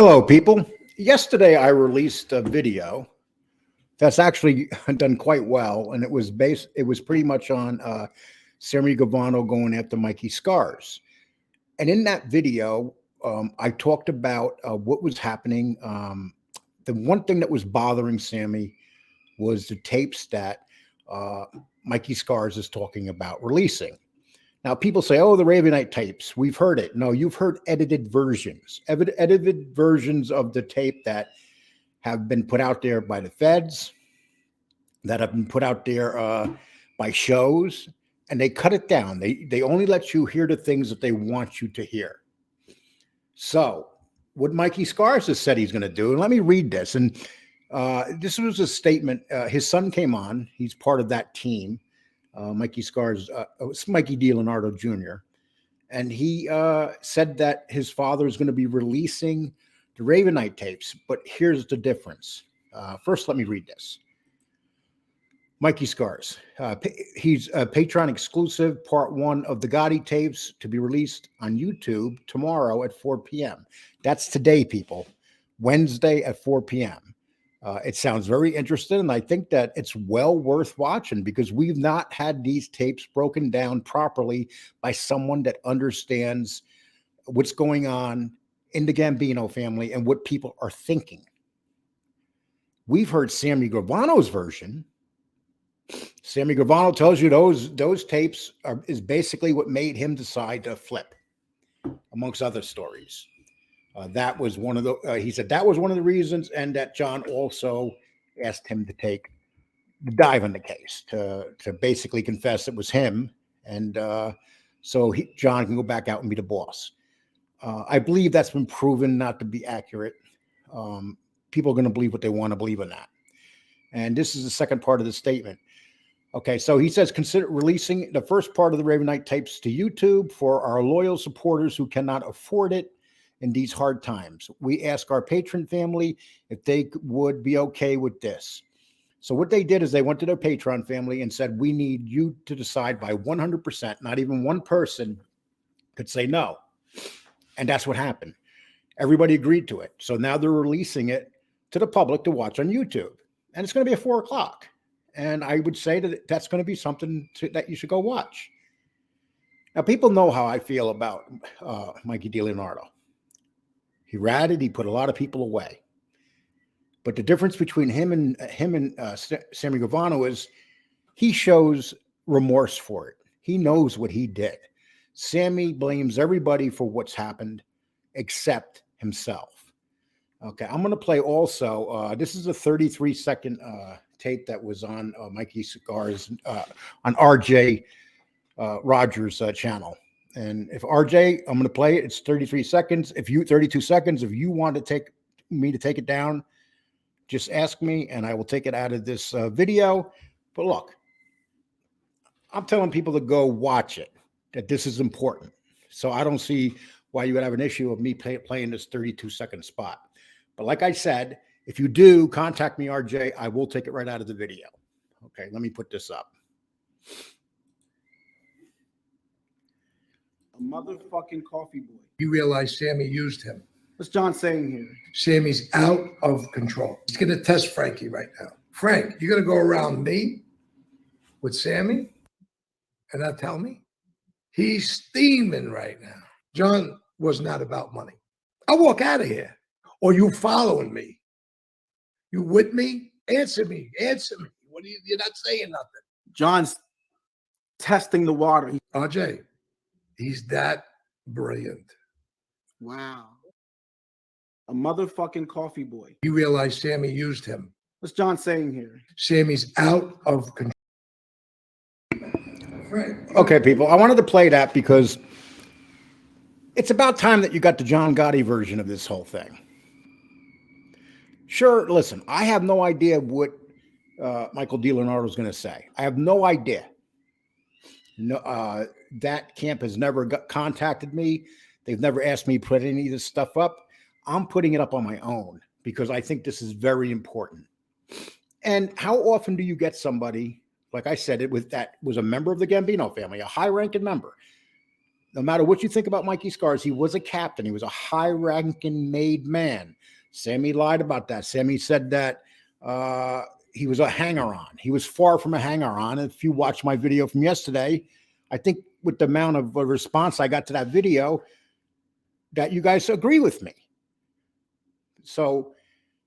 Hello, people. Yesterday, I released a video that's actually done quite well, and it was based. It was pretty much on Sammy Gravano going after Mikey Scars. And in that video, I talked about what was happening. The one thing that was bothering Sammy was the tapes that uh, Mikey Scars is talking about releasing. Now, people say, oh, the Ravenite tapes. We've heard it. No, you've heard edited versions, edited versions of the tape that have been put out there by the feds, that have been put out there by shows, and they cut it down. They only let you hear the things that they want you to hear. So, what Mikey Scars has said he's going to do, and let me read this. And this was a statement. His son came on. He's part of that team. Mikey Scars, it's Mikey Dileonardo Jr. And he said that his father is going to be releasing the Ravenite tapes. But here's the difference. First, let me read this. Mikey Scars. He's a Patreon exclusive, part 1 of the Gotti tapes to be released on YouTube tomorrow at 4 p.m. That's today, people. Wednesday at 4 p.m. It sounds very interesting, and I think that it's well worth watching because we've not had these tapes broken down properly by someone that understands what's going on in the Gambino family and what people are thinking. We've heard Sammy Gravano's version. Sammy Gravano tells you those tapes is basically what made him decide to flip, amongst other stories. That was one of the, he said that was one of the reasons, and that John also asked him to take the dive in the case, to basically confess it was him. And so John can go back out and be the boss. I believe that's been proven not to be accurate. People are going to believe what they want to believe in that. And this is the second part of the statement. Okay, so he says, consider releasing the first part of the Ravenite tapes to YouTube for our loyal supporters who cannot afford it in these hard times. We ask our patron family if they would be okay with this. So what they did is they went to their Patreon family and said, we need you to decide by 100%. Not even one person could say no. And that's what happened. Everybody agreed to it. So now they're releasing it to the public to watch on YouTube. And it's going to be at 4 o'clock. And I would say that that's going to be something that you should go watch. Now, people know how I feel about Mikey Dileonardo. He ratted. He put a lot of people away. But the difference between him and Sammy Gravano is he shows remorse for it. He knows what he did. Sammy blames everybody for what's happened except himself. Okay, I'm going to play also. This is a 33-second tape that was on Mikey Scars on RJ Rogers' channel. And if RJ, I'm going to play it. It's 33 seconds. 32 seconds. If you want to take it down, just ask me and I will take it out of this video. But look, I'm telling people to go watch it, that this is important. So I don't see why you would have an issue of me playing this 32-second spot. But like I said, if you do, contact me, RJ. I will take it right out of the video. Okay, let me put this up. A motherfucking coffee boy. You realize Sammy used him. What's John saying here? Sammy's out of control. He's going to test Frankie right now. Frank, you're going to go around me with Sammy and not tell me? He's steaming right now. John was not about money. I'll walk out of here. Or you following me? You with me? Answer me. Answer me. What are you? You're not saying nothing. John's testing the water. RJ, he's that brilliant. Wow. A motherfucking coffee boy. You realize Sammy used him. What's John saying here? Sammy's out of control. Okay, people, I wanted to play that because it's about time that you got the John Gotti version of this whole thing. Sure, listen, I have no idea what Michael Dileonardo is going to say. I have no idea. No, that camp has never contacted me. They've never asked me to put any of this stuff up. I'm putting it up on my own because I think this is very important. And how often do you get somebody, like I said, that was a member of the Gambino family, a high-ranking member, no matter what you think about Mikey Scars, he was a captain. He was a high-ranking made man. Sammy lied about that. Sammy said that he was a hanger-on. He was far from a hanger-on. If you watch my video from yesterday, I think with the amount of response I got to that video, that you guys agree with me. So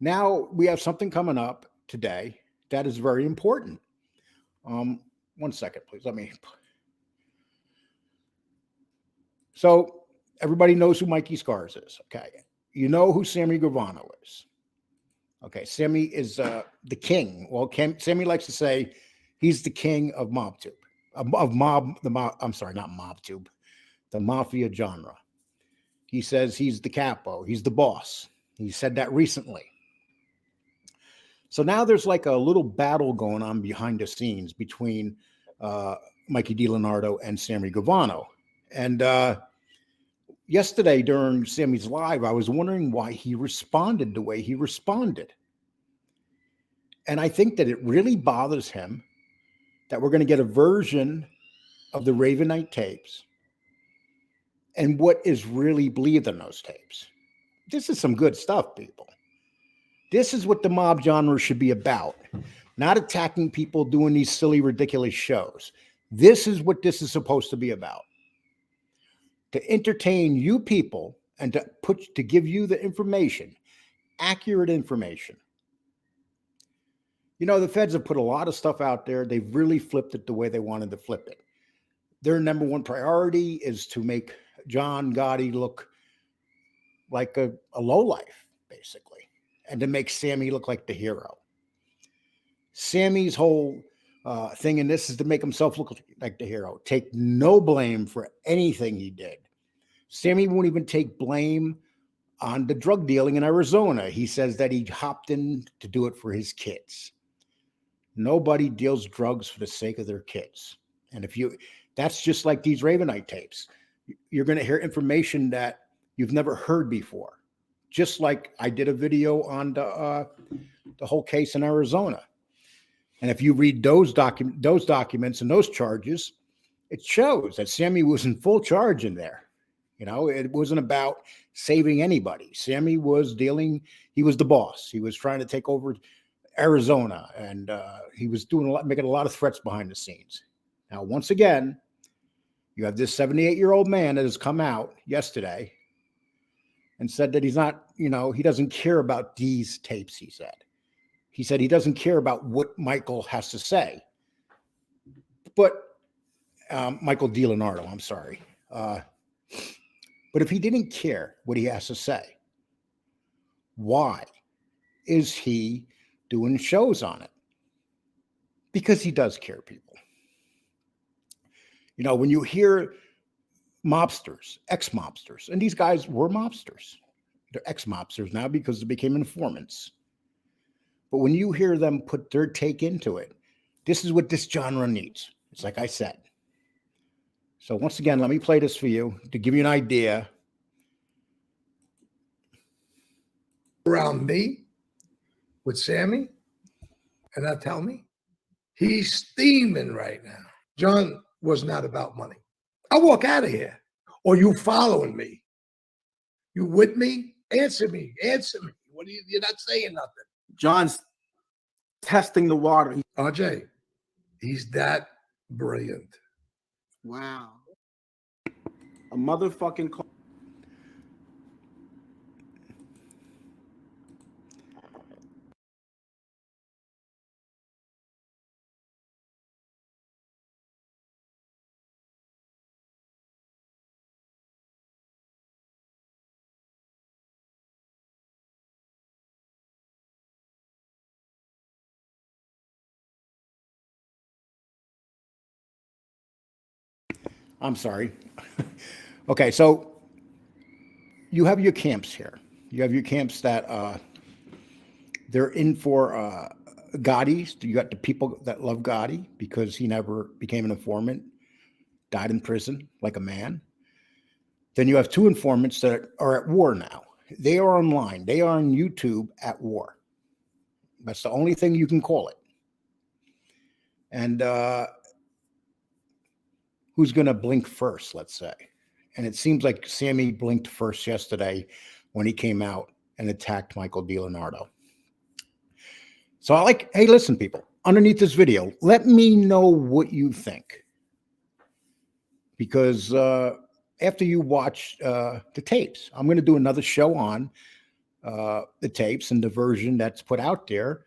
now we have something coming up today that is very important. 1 second, please. So everybody knows who Mikey Scars is. Okay. You know who Sammy Gravano is. Okay. Sammy is the king. Well, Sammy likes to say he's the king of MobTube, I'm sorry, not MobTube, the mafia genre. He says he's the capo. He's the boss. He said that recently. So now there's like a little battle going on behind the scenes between Mikey Dileonardo and Sammy Gravano. And yesterday during Sammy's live, I was wondering why he responded the way he responded. And I think that it really bothers him that we're going to get a version of the Ravinite tapes and what is really believed in those tapes. This is some good stuff, people. This is what the mob genre should be about, not attacking people doing these silly, ridiculous shows. This is what this is supposed to be about. To entertain you people and to give you the information, accurate information. You know, the feds have put a lot of stuff out there. They've really flipped it the way they wanted to flip it. Their number one priority is to make John Gotti look like a lowlife, basically, and to make Sammy look like the hero. Sammy's whole thing in this is to make himself look like the hero. Take no blame for anything he did. Sammy won't even take blame on the drug dealing in Arizona. He says that he hopped in to do it for his kids. Nobody deals drugs for the sake of their kids. And that's just like these Ravenite tapes. You're going to hear information that you've never heard before. Just like I did a video on the whole case in Arizona. And if you read those documents and those charges, it shows that Sammy was in full charge in there. You know, it wasn't about saving anybody. Sammy was he was the boss. He was trying to take over Arizona, and he was making a lot of threats behind the scenes. Now, once again, you have this 78-year-old man that has come out yesterday and said that he's not, he doesn't care about these tapes, he said. He said he doesn't care about what Michael has to say. But Michael Dileonardo, I'm sorry. But if he didn't care what he has to say, why is he doing shows on it? Because he does care, people. You know, when you hear mobsters, ex-mobsters, and these guys were mobsters. They're ex-mobsters now because they became informants. But when you hear them put their take into it, this is what this genre needs. It's like I said. So once again, let me play this for you to give you an idea. Around me with Sammy, and now tell me, he's steaming right now. John was not about money. I'll walk out of here. Or you following me? You with me? Answer me. Answer me. What are you're not saying nothing. John's testing the water. RJ, he's that brilliant. Wow. A motherfucking call. I'm sorry. Okay, so you have your camps here. You have your camps that they're in for Gotti. You got the people that love Gotti because he never became an informant, died in prison like a man. Then you have two informants that are at war now. They are online. They are on YouTube at war. That's the only thing you can call it. And who's going to blink first, let's say? And it seems like Sammy blinked first yesterday when he came out and attacked Michael Dileonardo. So hey, listen, people, underneath this video, let me know what you think. Because after you watch the tapes, I'm going to do another show on the tapes and the version that's put out there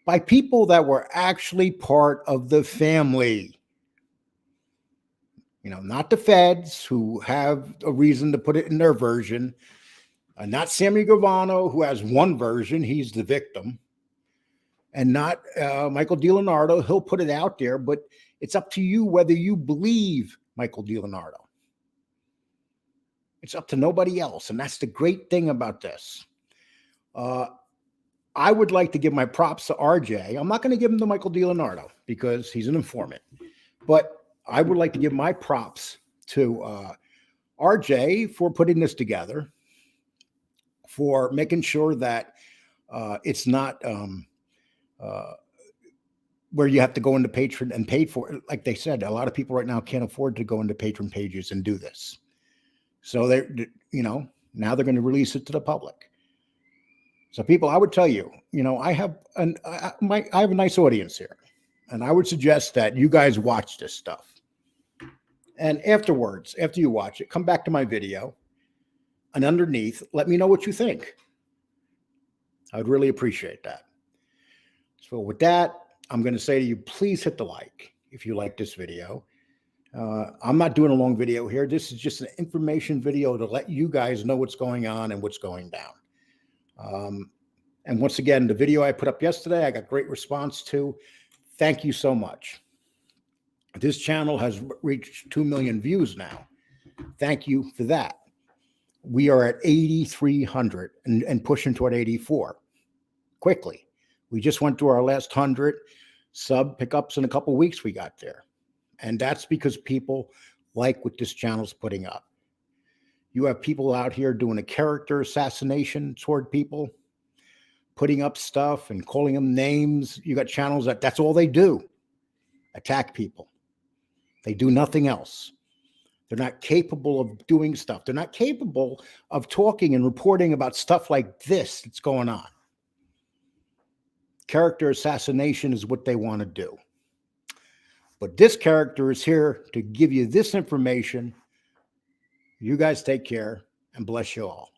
by people that were actually part of the family. You know, not the feds who have a reason to put it in their version. Not Sammy Gravano, who has one version. He's the victim. And not Michael Dileonardo. He'll put it out there, but it's up to you whether you believe Michael Dileonardo. It's up to nobody else. And that's the great thing about this. I would like to give my props to RJ. I'm not going to give him to Michael Dileonardo because he's an informant. But I would like to give my props to RJ for putting this together, for making sure that it's not where you have to go into Patreon and pay for it. Like they said, a lot of people right now can't afford to go into Patreon pages and do this. So now they're going to release it to the public. So people, I would tell you, I have a nice audience here, and I would suggest that you guys watch this stuff. And afterwards, after you watch it, come back to my video, and underneath, let me know what you think. I would really appreciate that. So with that, I'm going to say to you, please hit the like if you like this video. I'm not doing a long video here. This is just an information video to let you guys know what's going on and what's going down. And once again, the video I put up yesterday, I got great response to. Thank you so much. This channel has reached 2 million views now. Thank you for that. We are at 8,300 and pushing toward 84 quickly. We just went through our last 100 sub pickups in a couple weeks. We got there. And that's because people like what this channel's putting up. You have people out here doing a character assassination toward people, putting up stuff and calling them names. You got channels that's all they do. Attack people. They do nothing else. They're not capable of doing stuff. They're not capable of talking and reporting about stuff like this that's going on. Character assassination is what they want to do. But this character is here to give you this information. You guys take care and bless you all.